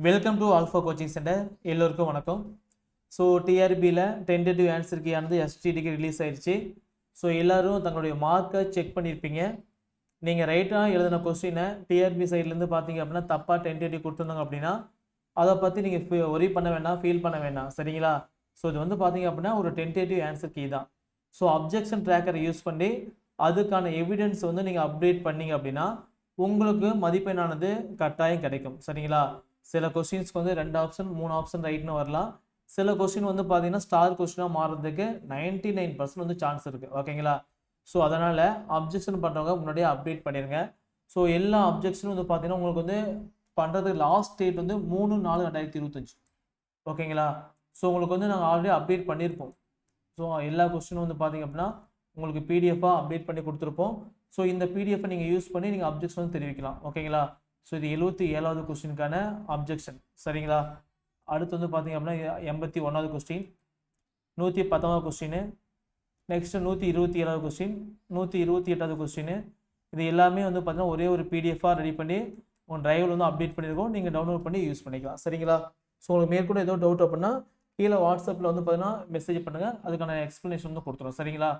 Welcome to alpha coaching centre. எல்லோருக்கும் வணக்கம். So டிஆர்பியில் tentative answer கீயானது எஸ்டிடிக்கு release ஆயிடுச்சு. ஸோ எல்லோரும் தங்களுடைய மார்க்கை செக் பண்ணியிருப்பீங்க. நீங்கள் ரைட்டாக எழுதின கொஸ்டினை டிஆர்பி சைட்லேருந்து பார்த்தீங்க அப்படின்னா தப்பாக டென்டேட்டிவ் கொடுத்துருந்தாங்க அப்படின்னா அதை பற்றி நீங்கள் ஒரி பண்ண வேண்டாம், ஃபீல் பண்ண வேண்டாம், சரிங்களா? ஸோ இது வந்து பார்த்தீங்க அப்படின்னா ஒரு டென்டேட்டிவ் ஆன்சர் கீ தான். ஸோ அப்ஜெக்ஷன் ட்ராக்கரை யூஸ் பண்ணி அதுக்கான எவிடன்ஸ் வந்து நீங்கள் அப்டேட் பண்ணீங்க அப்படின்னா உங்களுக்கு மதிப்பெண்ணானது கட்டாயம் கிடைக்கும், சரிங்களா? சில கொஸ்டின்ஸ்க்கு வந்து 2 ஆப்ஷன் 3 ஆப்ஷன் ரைட்னு வரலாம். சில கொஸ்டின் வந்து பார்த்தீங்கன்னா ஸ்டார் கொஸ்டினாக மாறுறதுக்கு 99% வந்து சான்ஸ் இருக்குது, ஓகேங்களா? ஸோ அதனால் அப்ஜெக்ஷன் பண்ணுறவங்க முன்னாடியே அப்டேட் பண்ணிடுங்க. ஸோ எல்லா அப்ஜெக்ஷனும் வந்து பார்த்தீங்கன்னா உங்களுக்கு வந்து பண்ணுறதுக்கு லாஸ்ட் டேட் வந்து 3/4/2025, ஓகேங்களா? ஸோ உங்களுக்கு வந்து நாங்கள் ஆல்ரெடி அப்டேட் பண்ணியிருப்போம். ஸோ எல்லா கொஸ்டினும் வந்து பார்த்தீங்க அப்படின்னா உங்களுக்கு பிடிஎஃபாக அப்டேட் பண்ணி கொடுத்துருப்போம். ஸோ இந்த பிடிஎஃபை நீங்கள் யூஸ் பண்ணி நீங்கள் அப்ஜெக்ஷன் வந்து தெரிவிக்கலாம், ஓகேங்களா? ஸோ இது 77வது கொஸ்டினுக்கான அப்ஜெக்ஷன், சரிங்களா? அடுத்து வந்து பார்த்தீங்க அப்படின்னா 81வது கொஸ்டின், 110வது கொஸ்டின், நெக்ஸ்ட்டு 127வது கொஸ்டின், 128வது கொஸ்டின். இது எல்லாமே வந்து பார்த்தீங்கன்னா ஒரே ஒரு பிடிஎஃபாக ரெடி பண்ணி உங்கள் டிரைவில் வந்து அப்டேட் பண்ணியிருக்கோம். நீங்கள் டவுன்லோட் பண்ணி யூஸ் பண்ணிக்கலாம், சரிங்களா? ஸோ உங்களுக்கு மேற்கொண்டு ஏதோ டவுட் அப்படின்னா கீழே வாட்ஸ்அப்பில் வந்து பார்த்தீங்கன்னா மெசேஜ் பண்ணுங்கள், அதுக்கான எக்ஸ்ப்ளனேஷன் வந்து கொடுத்துரும், சரிங்களா?